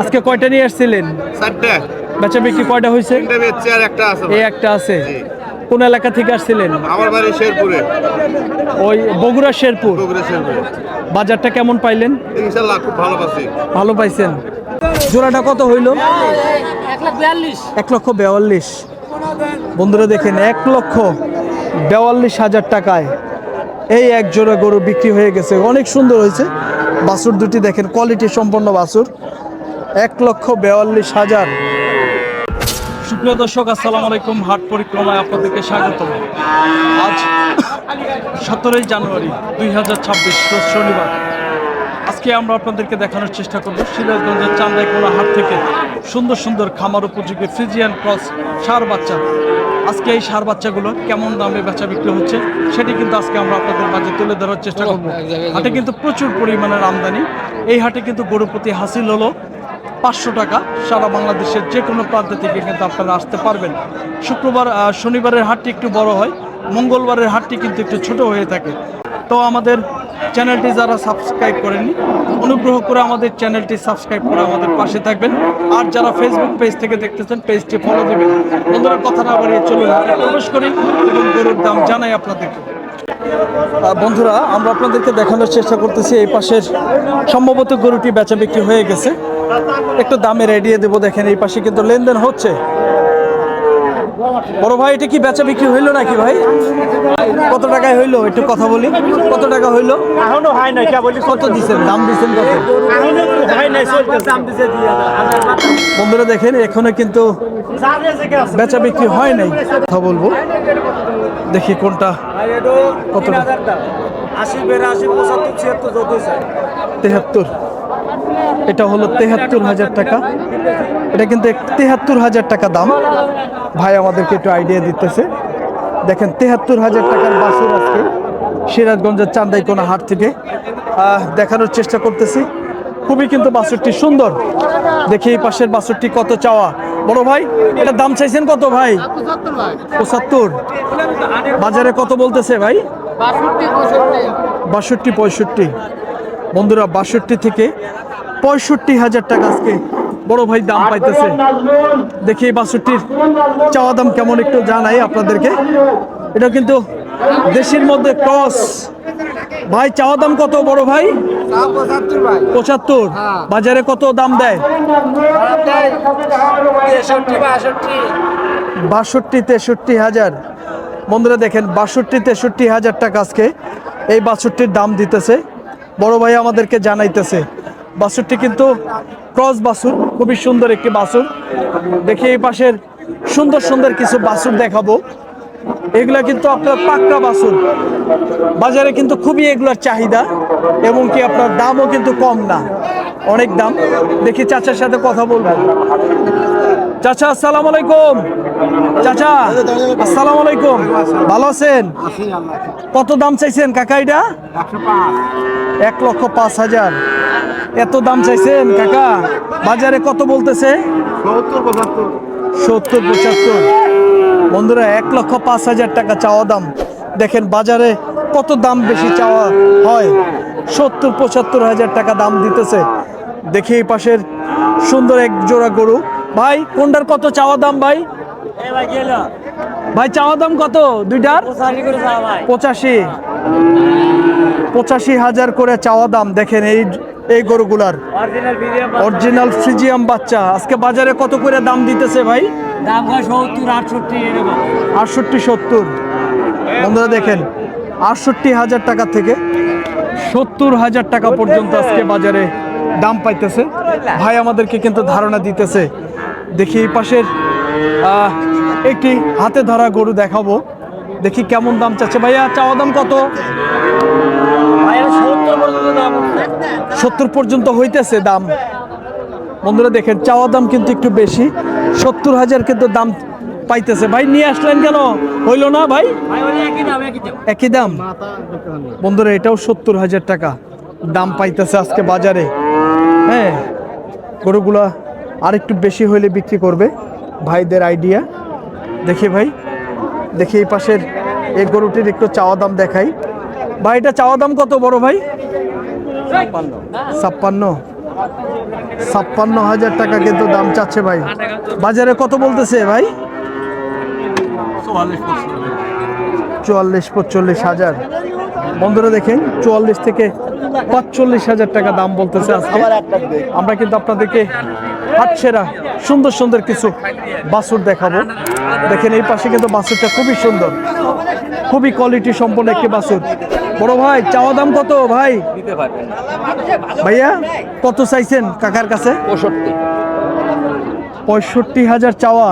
আজকে কয়টা নিয়ে আসছিলেন? চারটা। বেচা বিক্রি কয়টা হয়েছে? তিনটা বেচছে আর একটা আছে। এই একটা আছে। কোন এলাকা থেকে আসছিলেন? আমার বাড়ি শেরপুরে। ওই বগুড়া শেরপুর। বগুড়া শেরপুরে। বাজারটা কেমন পাইলেন? ইনশাআল্লাহ খুব ভালো পাচ্ছি। ভালো পাইছেন। জোড়াটা কত হইল? 1,42,000। বন্ধুরা দেখেন 1,42,000 টাকায় এই এক জোড়া গরু বিক্রি হয়ে গেছে। অনেক সুন্দর হয়েছে। বাছুর দুটি দেখেন, কোয়ালিটি সম্পন্ন বাছুর। 1,42,000। সুপ্রিয় দর্শক, আসসালামু আলাইকুম। হাট পরিক্রমায় আপনাদেরকে স্বাগত। আজ 17 জানুয়ারি 2026 রোজ শনিবার। আজকে আমরা আপনাদেরকে দেখানোর চেষ্টা করব সিরাজগঞ্জের চান্দাইকোনা হাট থেকে সুন্দর সুন্দর খামার উপযোগী ফ্রিজিয়ান ক্রস ষাঁড় বাচ্চা। আজকে এই ষাঁড় বাচ্চাগুলো কেমন দামে বেচা বিক্রি হচ্ছে সেটি কিন্তু আজকে আমরা আপনাদের মাঝে তুলে ধরার চেষ্টা করব। হাটে কিন্তু প্রচুর পরিমাণের আমদানি। এই হাটে কিন্তু গরু প্রতি হাসিল হলো 500 টাকা। সারা বাংলাদেশের যে কোনো প্রান্ত থেকে কিন্তু আপনারা আসতে পারবেন। শনিবারের হাটটি একটু বড় হয়, মঙ্গলবারের হাটটি কিন্তু একটু ছোট হয়ে থাকে। তো আমাদের চ্যানেলটি যারা সাবস্ক্রাইব করেননি, অনুগ্রহ করে আমাদের চ্যানেলটি সাবস্ক্রাইব করে আমাদের পাশে থাকবেন। আর যারা ফেসবুক পেজ থেকে দেখতেছেন, পেজটি ফলো দেবেন। বন্ধুরা, কথা না বাড়িয়ে চলুন প্রবেশ করি এবং গরুর দাম জানাই আপনাদেরকে। বন্ধুরা, আমরা আপনাদেরকে দেখানোর চেষ্টা করতেছি এই পাশের সম্ভবত গরুটি বেচা বিক্রি হয়ে গেছে। একটু দামের আইডিয়া দেবো। দেখেন এই পাশে কিন্তু লেনদেন হচ্ছে। বড় ভাই, এটা কি বেচা বিক্রি হইলো নাকি ভাই? কত টাকায় হইলো একটু কথা বলি। কত টাকা হইলো? এখনো হয় নাই। কত দিচ্ছেন? দাম দিচ্ছেন কত? বন্ধুরা দেখেন, এখনো কিন্তু বেচা বিক্রি হয় নাই। কথা বলবো, দেখি কোনটা কত। 73। এটা হলো 73,000 টাকা। এটা কিন্তু 73,000 টাকা দাম। ভাই আমাদেরকে একটু আইডিয়া দিতেছে। দেখেন 73,000 টাকার বাছুর আজকে সিরাজগঞ্জের চান্দাইকোনা হাট থেকে দেখানোর চেষ্টা করতেছি। খুবই কিন্তু বাছুরটি সুন্দর। দেখি এই পাশের বাছুরটি কত চাওয়া। বড় ভাই, এটার দাম চাইছেন কত ভাই? 75। বাজারে কত বলতেছে ভাই? 62, 65। বন্ধুরা, 62 থেকে 65,000 টাকা আজকে বড় ভাই দাম পাইতেছে। দেখি এই বাছুরটির চাওয়া দাম কেমন একটু জানাই আপনাদেরকে। এটা কিন্তু দেশের মধ্যে ক্রস। ভাই, চাওয়া দাম কত বড় ভাই? 75। বাজারে কত দাম দেয়? 62, 63,000। বন্ধুরা দেখেন, 62, 63,000 টাকা আজকে এই বাছুরটির দাম দিতেছে। বড় ভাই আমাদেরকে জানাইতেছে। বাছুরটি কিন্তু ক্রস বাছুর, খুবই সুন্দর একটি বাছুর। দেখি এই পাশের সুন্দর সুন্দর কিছু বাছুর দেখাবো। এগুলা কিন্তু আপনার পাক্কা বাছুর। বাজারে কিন্তু খুবই এগুলার চাহিদা এবং কি আপনার দামও কিন্তু কম না, অনেক দাম। দেখি চাচার সাথে কথা বলবো। চাচা, আসসালামু আলাইকুম। চাচা, আসসালামু আলাইকুম। ভালো আছেন? কত দাম চাইছেন কাকা এটা? 1,05,000। এত দাম চাইছেন কাকা? বাজারে কত বলতেছে? 70, 75। বন্ধুরা, 1,05,000 টাকা চাওয়া দাম। দেখেন বাজারে কত দাম বেশি চাওয়া হয়। 70, 75,000 টাকা দাম দিতেছে। দেখি এই পাশের সুন্দর এক জোড়া গরু। ভাই, কোনটার কত চাওয়া দাম ভাই? ভাই, চাওয়া দাম কত দুইটার? 85,000 করে চাওয়া দাম। দেখেন এই গরুগুলার অরিজিনাল ফ্রিজিয়াম বাচ্চা। আজকে বাজারে কত করে দাম দিতেছে ভাই? দাম 70, 68 এরকম। 68, 70। বন্ধুরা দেখেন, 68,000 টাকা থেকে 70,000 টাকা পর্যন্ত আজকে বাজারে দাম পাইতেছে। ভাই আমাদেরকে কিন্তু ধারণা দিতেছে। দেখি এই পাশের একটি হাতে ধরা গরু দেখাবো। দেখি কেমন দাম চাচ্ছে। ভাইয়া, চাওয়া দাম কত? 70 পর্যন্ত হইতেছে দাম। বন্ধুরা দেখেন, চাওয়া দাম কিন্তু একটু বেশি। 70,000 কিন্তু দাম পাইতেছে। ভাই, নিয়ে আসলেন কেন? হইল না ভাই? একই দাম। বন্ধুরা, এটাও 70,000 টাকা দাম পাইতেছে আজকে বাজারে। হ্যাঁ, গরুগুলা আর একটু বেশি হইলে বিক্রি করবে ভাইদের আইডিয়া। দেখি ভাই, দেখি এই পাশের এই গরুটির একটু চাওয়া দাম দেখাই। ভাই, এটা চাওয়া দাম কত বড় ভাই? 56। 56,000 টাকা কিন্তু দাম চাচ্ছে ভাই। বাজারে কত বলতেছে ভাই? 44-45,000। বন্ধুরা দেখেন 44 থেকে 45,000 টাকা দাম বলতেছে আজকে। আমরা কিন্তু আপনাদেরকে হাটছেরা সুন্দর সুন্দর কিছু বাছুর দেখাবো। দেখেন এই পাশে কিন্তু বাছুরটা খুবই সুন্দর, খুবই কোয়ালিটি সম্পন্ন একটি বাছুর। বড় ভাই চাওয়া দাম কত ভাই? ভাইয়া কত চাইছেন কাকার কাছে? 65,000 চাওয়া।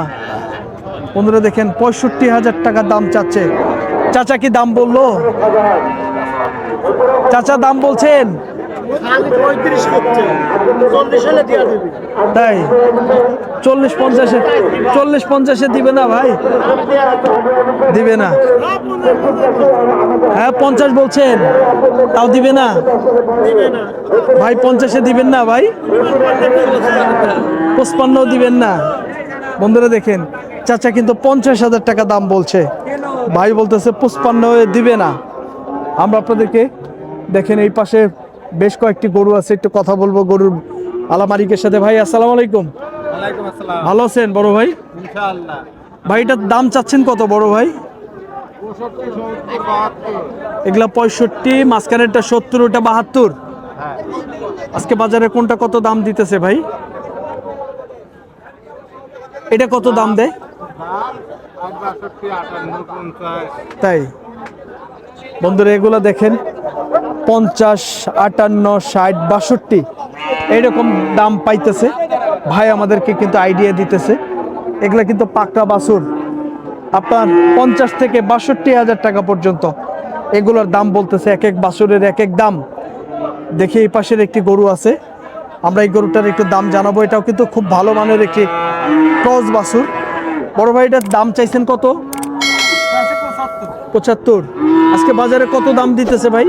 বন্ধুরা দেখেন 65,000 টাকা দাম চাচ্ছে। চাচা কি দাম বললো? চাচা দাম বলছেন তাই? 40-50-এ দিবে না ভাই? দিবে না? হ্যাঁ 50 বলছেন, তাও দিবে না ভাই? 50-এ দিবেন না ভাই? 55 দিবেন না? বন্ধুরা দেখেন চাচা কিন্তু 50,000 টাকা দাম বলছে, ভাই বলতেছে 55 দিবে না। আমরা আপনাদেরকে দেখেন এই পাশে বেশ কয়েকটি গরু আছে, একটু কথা বলবো গরুর আলামারিকের সাথে। ভাই আসসালামু আলাইকুম। ভালো আছেন বড় ভাই? ভাই এটার দাম চাচ্ছেন কত বড় ভাই? এগুলা 65, মাঝখানেরটা 70, ওটা 72। আজকে বাজারে কোনটা কত দাম দিতেছে ভাই? এটা কত দাম দেয়? তাই বন্ধুরা এগুলা দেখেন 50, 58, 60, 62 এইরকম দাম পাইতেছে। ভাই আমাদেরকে কিন্তু আইডিয়া দিতেছে এগুলা কিন্তু পাক্কা বাছুর, আপনার 50 থেকে 62,000 টাকা পর্যন্ত এগুলোর দাম বলতেছে। এক এক বাছুরের এক এক দাম। দেখি এই পাশের একটি গরু আছে, আমরা এই গরুটার একটু দাম জানাবো। এটাও কিন্তু খুব ভালো মানের একটি ক্রস বাছুর। বড় ভাই এটার দাম চাইছেন কত? 75। আজকে বাজারে কত দাম দিতেছে ভাই?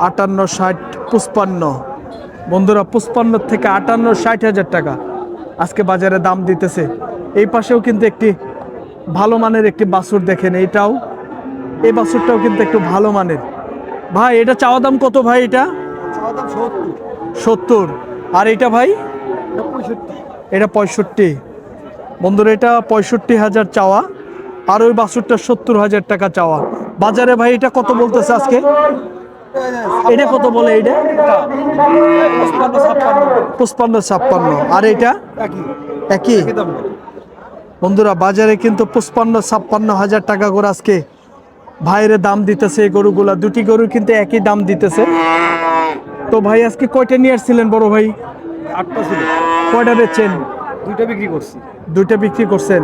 58, 60, 55। বন্ধুরা 55 থেকে 58, 60,000 টাকা আজকে বাজারে দাম দিতেছে। এই পাশেও কিন্তু একটি ভালো মানের একটি বাছুর দেখেন, এইটাও, এই বাছুরটাও কিন্তু একটু ভালো মানের। ভাই এটা চাওয়া দাম কত ভাই? এটা 70। আর এটা ভাই? এটা 65। বন্ধুরা এটা 65,000 চাওয়া, আর ওই বাছুরটা 70,000 টাকা চাওয়া। বাজারে ভাই এটা কত বলতেছে আজকে? এটা কত বলে? এইটা 55-56। আর এটা একই। বন্ধুরা বাজারে কিন্তু 55-56,000 টাকা করে আজকে ভাইয়ের দাম দিতেছে এই গরুগুলা। দুটি গরু কিন্তু একই দাম দিতেছে। তো ভাই আজকে কয়টা নিয়ে আসছিলেন বড় ভাই? 8টা ছিল। কয়টা বেচছেন? 2টা বিক্রি করছি। 2টা বিক্রি করছেন,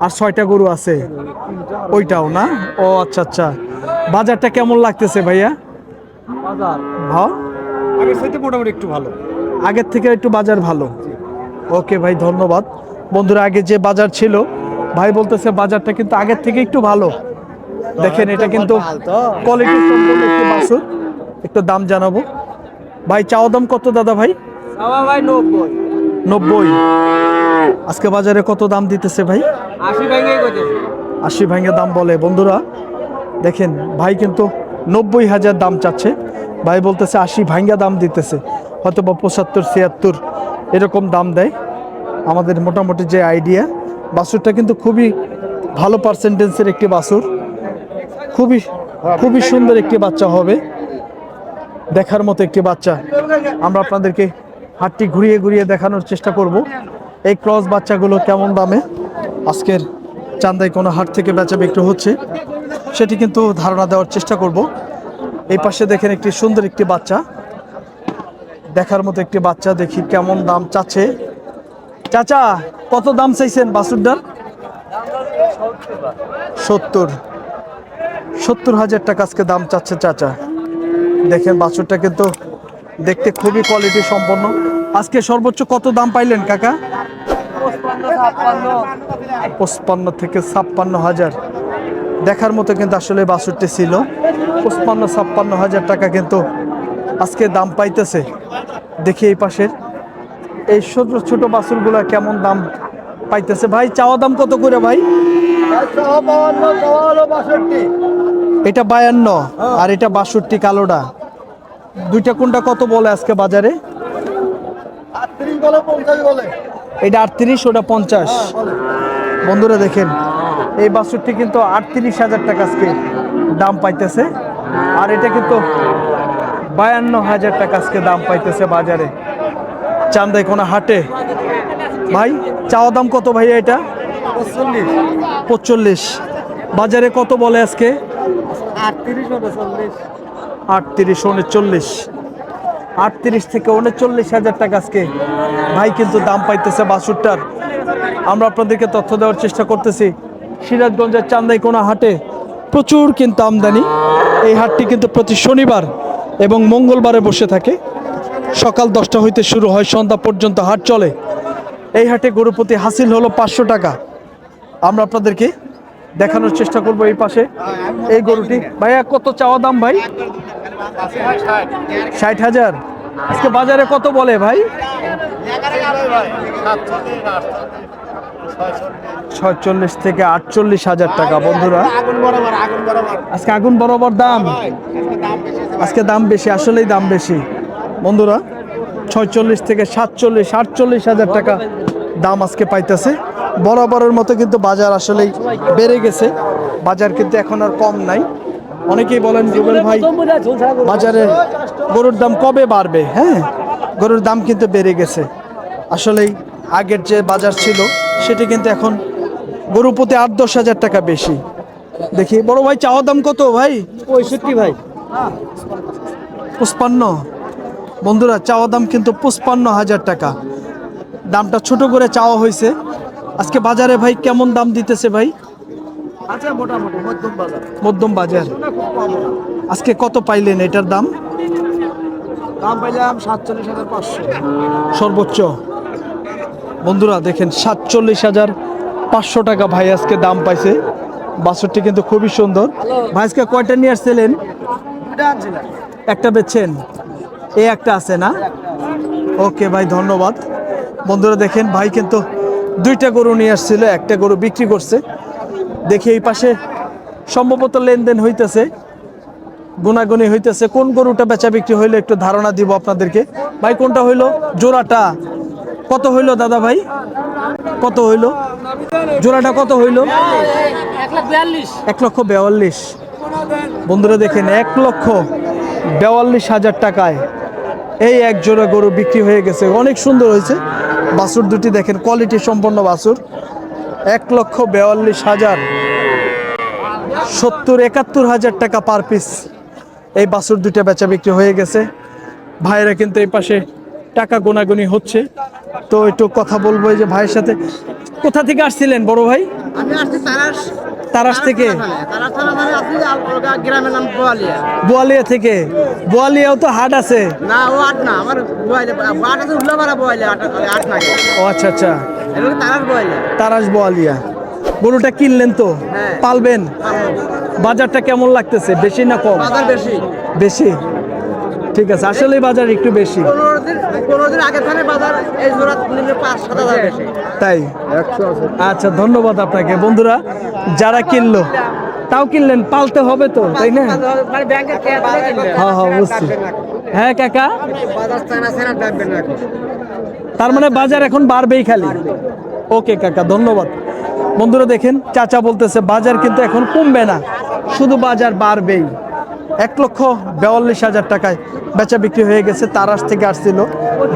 আর 6টা গরু আছে। ওইটাও না? ও আচ্ছা আচ্ছা। বাজারটা কেমন লাগতেছে ভাইয়া? বাজার ভাও আগের চাইতে মোটামুটি একটু ভালো। আগের থেকে একটু বাজার ভালো। ওকে ভাই ধন্যবাদ। বন্ধুরা আগে যে বাজার ছিল ভাই বলতেছে বাজারটা কিন্তু আগের থেকে একটু ভালো। দেখেন এটা কিন্তু কোয়ালিটি সম্পন্ন একটি বাছুর। একটু দাম জানাবো। ভাই চাওয়া দাম কত দাদা ভাই? ভাই 90। 90। আজকে বাজারে কত দাম দিতেছে ভাই? 80 ভেঙে কইতেছে। 80 ভেঙে দাম বলে। বন্ধুরা দেখেন ভাই কিন্তু 90,000 দাম চাচ্ছে, ভাই বলতেছে 80 ভাঙ্গা দাম দিতেছে, হয়তো বা 75, 76 এরকম দাম দেয়। আমাদের মোটামুটি যে আইডিয়া, বাছুরটা কিন্তু খুবই ভালো পার্সেন্টেন্সের একটি বাছুর, খুবই খুবই সুন্দর একটি বাচ্চা হবে, দেখার মতো একটি বাচ্চা। আমরা আপনাদেরকে হাটটি ঘুরিয়ে ঘুরিয়ে দেখানোর চেষ্টা করব এই ক্রস বাচ্চাগুলো কেমন দামে আজকের চান্দাই কোনো হাট থেকে বেচা বিক্রি হচ্ছে, সেটি কিন্তু ধারণা দেওয়ার চেষ্টা করব। এই পাশে দেখেন একটি সুন্দর একটি বাচ্চা, দেখার মতো একটি বাচ্চা। দেখি কেমন দাম চাচ্ছে। চাচা কত দাম চাইছেন বাছুরটার? 70,000 টাকা আজকে দাম চাচ্ছে চাচা। দেখেন বাছুরটা কিন্তু দেখতে খুবই কোয়ালিটি সম্পন্ন। আজকে সর্বোচ্চ কত দাম পাইলেন কাকা? 55 থেকে 56,000। দেখার মতো কিন্তু আসলে বাছুরটি ছিল। 55-56,000 টাকা কিন্তু আজকে দাম পাইতেছে। দেখি এই পাশের এই ছোট ছোট বাছুরগুলা কেমন দাম পাইতেছে। ভাই চাওয়া দাম কত করে ভাই? এটা 52 আর এটা 62 কালোটা। দুইটা কোনটা কত বলে আজকে বাজারে? 38 বলে 50 বলে। এটা 38, ওটা 50। বন্ধুরা দেখেন এই বাছুরটি কিন্তু 38,000 টাকা আজকে দাম পাইতেছে, আর এটা কিন্তু 52,000 টাকা আজকে দাম পাইতেছে বাজারে চান্দাইকোনা হাটে। ভাই চাওয়া দাম কত ভাই এটা? 45। বাজারে কত বলে আজকে? 38 39। 38, 39। 38 থেকে 39,000 টাকা আজকে ভাই কিন্তু দাম পাইতেছে বাছুরটার। আমরা আপনাদেরকে তথ্য দেওয়ার চেষ্টা করতেছি। সিরাজগঞ্জের চান্দাইকোনা হাটে প্রচুর কিন্তু আমদানি। এই হাটটি কিন্তু প্রতি শনিবার এবং মঙ্গলবারে বসে থাকে। সকাল 10টা হইতে শুরু হয়, সন্ধ্যা পর্যন্ত হাট চলে। এই হাটে গরু প্রতি হাসিল হলো 500 টাকা। আমরা আপনাদেরকে দেখানোর চেষ্টা করব এই পাশে এই গরুটি। ভাইয়া কত চাওয়া দাম ভাই? 60,000। আজকে বাজারে কত বলে ভাই? 46 থেকে 48,000 টাকা। বন্ধুরা আজকে আগুন বরাবর দাম, আজকে দাম বেশি, আসলেই দাম বেশি বন্ধুরা। 46 থেকে 47, 48,000 টাকা দাম আজকে পাইতেছে। বরাবরের মতো কিন্তু বাজার আসলেই বেড়ে গেছে, বাজার কিন্তু এখন আর কম নাই। অনেকেই বলেন রুবেল ভাই বাজারে গরুর দাম কবে বাড়বে? হ্যাঁ, গরুর দাম কিন্তু বেড়ে গেছে। আসলেই আগের যে বাজার ছিল সেটি কিন্তু এখন গরু প্রতি 8-10,000 টাকা বেশি। দেখি বড় ভাই চাওয়া দাম কত ভাই? 65 ভাই। 55। বন্ধুরা চাওয়া দাম কিন্তু 55,000 টাকা। দামটা ছোট করে চাওয়া হয়েছে। আজকে বাজারে ভাই কেমন দাম দিতেছে ভাই? আচ্ছা মোটামুটি মধ্যম বাজার। মধ্যম বাজার। আজকে কত পাইলেন এটার দাম? দাম পাইলাম 47,500। সর্বোচ্চ বন্ধুরা দেখেন 47,500 টাকা ভাই আজকে দাম পাইছে। বাছুরটি কিন্তু খুবই সুন্দর। ভাই আজকে কয়টা নিয়ে আসছিলেন? দুটা আনছিলাম। একটা বেচছেন, এই একটা আছে না? ওকে ভাই ধন্যবাদ। বন্ধুরা দেখেন ভাই কিন্তু দুইটা গরু নিয়ে আসছিল, একটা গরু বিক্রি করছে। দেখি এই পাশে সম্ভবত লেনদেন হইতেছে, গুনাগুনি হইতেছে। কোন গরুটা বেচা বিক্রি হইলো একটু ধারণা দিব আপনাদেরকে। ভাই কোনটা হইলো? জোড়াটা কত হইলো দাদা ভাই? কত হইলো জোড়াটা? কত হইলো? 1,42,000। বন্ধুরা দেখেন 1,42,000 টাকায় এই এক জোড়া গরু বিক্রি হয়ে গেছে। অনেক সুন্দর হয়েছে বাছুর দুটি, দেখেন কোয়ালিটি সম্পন্ন বাছুর। 1,42,000, 70-71,000 টাকা পার পিস এই বাছুর দুটো বেচা বিক্রি হয়ে গেছে। ভাইরা কিন্তু এই পাশে টাকা গোনাগুনি হচ্ছে, তো একটু কথা বলবো এই যে ভাইয়ের সাথে। কোথা থেকে আসছিলেন বড় ভাই? আমি আসছি তারাস। তারাস থেকে? তারাস থানা মানে আসছি আলগা গ্রামের নাম বোয়ালিয়া। বোয়ালিয়া থেকে? বোয়ালিয়াও তো হাট আছে? না ও আট না, আমার বোয়ালিয়া আট আছে, উল্লাপাড়া বোয়ালিয়া আট না। ও আচ্ছা আচ্ছা, এটা তারাস বোয়ালিয়া। তারাস বোয়ালিয়া। গরুটা কিনলেন তো, হ্যাঁ। পালবেন? বাজারটা কেমন লাগতেছে, বেশি না কম? বাজার বেশি। বেশি, ঠিক আছে। আসলে বাজার একটু বেশি। 15 দিন আগে থানে বাজার এই জোড়া নিলে 5-7 বেশি। তাই? 100 আছে। আচ্ছা ধন্যবাদ আপনাকে। বন্ধুরা যারা কিনলো তাও কিনলেন, পালতে হবে তো, তাই না? মানে ব্যাংকের ক্যাশ কিনবে। হ্যাঁ হ্যাঁ বুঝছি। হ্যাঁ কাকা, বাজার চানা চানা ডাকবেন না এখন। তার মানে বাজার এখন বাড়বেই খালি। ওকে কাকা ধন্যবাদ। বন্ধুরা দেখেন চাচা বলতেছে বাজার কিন্তু এখন কমবে না, শুধু বাজার বাড়বেই। 1,42,000 টাকায় বেচা বিক্রি হয়ে গেছে। তারাস থেকে আসছিল,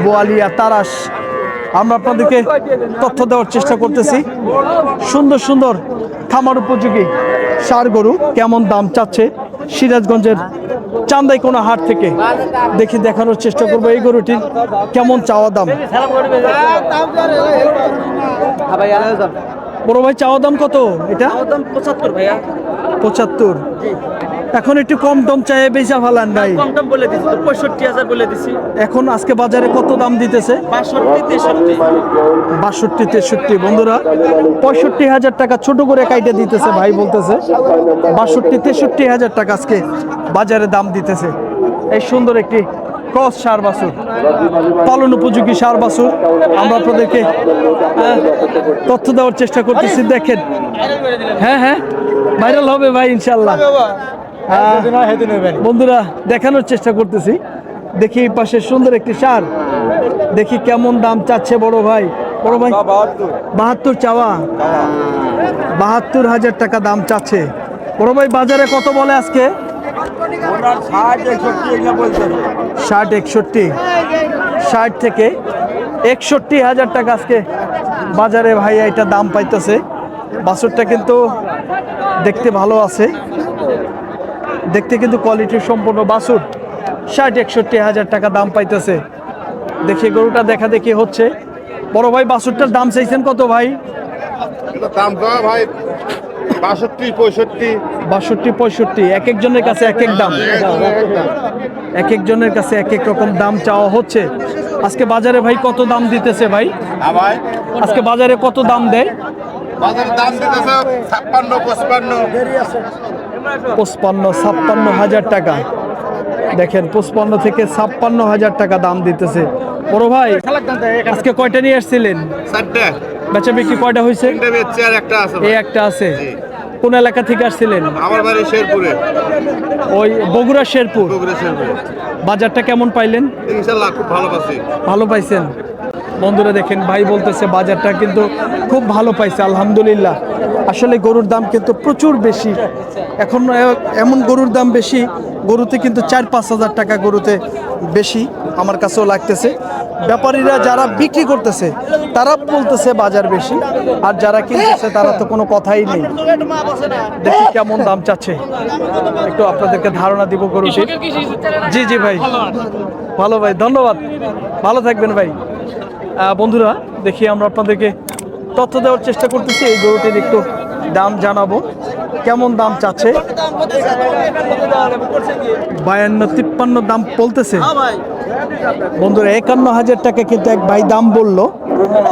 বোয়ালিয়া তারাস। আমরা আপনাদেরকে তথ্য দেওয়ার চেষ্টা করতেছি। সুন্দর সুন্দর খামার উপযোগী ষাঁড় গরু কেমন দাম চাচ্ছে সিরাজগঞ্জের চান্দাইকোনা হাট থেকে, দেখি দেখানোর চেষ্টা করবো এই গরুটির কেমন চাওয়া দাম। বড় ভাই চাওয়া দাম কত এটা? 75 ভাইয়া। 75। এখন একটু কম টম চাই বেচা ফালান ভাই। কম দাম বলে দিছি, 65,000 বলে দিছি। এখন আজকে বাজারে কত দাম দিতেছে? 62-63। বন্ধুরা 65,000 টাকা ছোট করে কাইটে দিতেছে ভাই, বলতেছে 62-63,000 টাকা আজকে বাজারে দাম দিতেছে। এই সুন্দর একটি ক্রস ষাঁড় বাছুর, পালন উপযোগী ষাঁড় বাছুর আমরা আপনাদেরকে তথ্য দেওয়ার চেষ্টা করতেছি। দেখেন হ্যাঁ হ্যাঁ ভাইরাল হবে ভাই ইনশাল্লাহ। বন্ধুরা দেখানোর চেষ্টা করতেছি দেখি এই পাশে সুন্দর একটি সার, দেখি কেমন দাম চাচ্ছে বড় ভাই। বড় ভাই 72 চাওয়া, 72,000 টাকা দাম চাচ্ছে। বড় ভাই বাজারে কত বলে আজকে? 60-61, 60 থেকে 61,000 টাকা আজকে বাজারে ভাই এটা দাম পাইতেছে। বাছুরটা কিন্তু দেখতে ভালো আছে, দেখতে কিন্তু কোয়ালিটি সম্পূর্ণ বাছুর। 60-61,000 টাকা দাম পাইতেছে। দেখি গরুটা দেখা দেখি হচ্ছে। বড় ভাই বাছুরটার দাম চাইছেন কত ভাই? দাম কম ভাই 62-65। 62-65, এক একজনের কাছে এক এক দাম, এক একজনের কাছে এক এক রকম দাম চাওয়া হচ্ছে। আজকে বাজারে ভাই কত দাম দিতেছে ভাই? ভাই আজকে বাজারে কত দাম দেয়? বাজারে দাম দিতেছে 56-55। 55-56,000 টাকা। দেখেন 55 থেকে 56,000 টাকা দাম দিতেছে। বড় ভাই আজকে কয়টা নিয়ে আসছিলেন? 4টা। বেচা বিক্রি কয়টা হয়েছে? 3টা বেচছে আর একটা আছে এই ভাই। একটা আছে। জি। কোন এলাকা থেকে আসছিলেন? আমার বাড়ি শেরপুরে। ওই বগুড়া শেরপুর। বগুড়া শেরপুরে। বাজারটা কেমন পাইলেন? ইনশাআল্লাহ খুব ভালো পাচ্ছি। ভালো পাইছেন? বন্ধুরা দেখেন ভাই বলতেছে বাজারটা কিন্তু খুব ভালো পাইছে আলহামদুলিল্লাহ। আসলে গরুর দাম কিন্তু প্রচুর বেশি এখন, এমন গরুর দাম বেশি, গরুতে কিন্তু 4-5 হাজার টাকা গরুতে বেশি আমার কাছেও লাগতেছে। ব্যাপারীরা যারা বিক্রি করতেছে তারা বলতেছে বাজার বেশি, আর যারা কিনতেছে তারা তো কোনো কথাই নেই। দেখি কেমন দাম চাচ্ছে, একটু আপনাদেরকে ধারণা দিব গরুটির। জি জি ভাই, ভালো ভাই, ধন্যবাদ, ভালো থাকবেন ভাই। বন্ধুরা দেখি আমরা আপনাদেরকে তথ্য দেওয়ার চেষ্টা করতেছি, এই গরুটির একটু দাম জানাবো কেমন দাম চাচ্ছে। 52-53 দাম বলতেছে বন্ধুরা। 51,000 টাকা কিন্তু এক ভাই দাম বললো।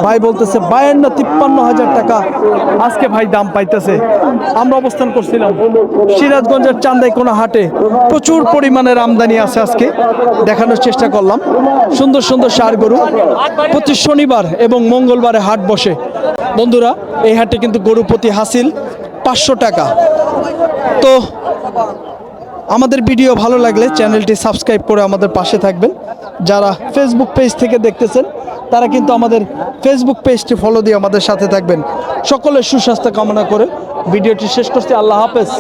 ভাই বলতেছে 52-53,000 টাকা আজকে ভাই দাম পাইতেছে। আমরা অবস্থান করছিলাম সিরাজগঞ্জের চান্দাইকোনা হাটে, প্রচুর পরিমাণের আমদানি আছে। আজকে দেখানোর চেষ্টা করলাম সুন্দর সুন্দর ষাঁড় গরু। প্রতি শনিবার এবং মঙ্গলবারে হাট বসে বন্ধুরা। এই হাটে কিন্তু গরু প্রতি হাসিল 500 টাকা। তো আমাদের ভিডিও ভালো লাগলে চ্যানেলটি সাবস্ক্রাইব করে আমাদের পাশে থাকবেন। যারা ফেসবুক পেজ থেকে দেখতেছেন তারা কিন্তু আমাদের ফেসবুক পেজটি ফলো দিয়ে আমাদের সাথে থাকবেন। সকলের সুস্বাস্থ্য কামনা করে ভিডিওটি শেষ করছি। আল্লাহ হাফেজ।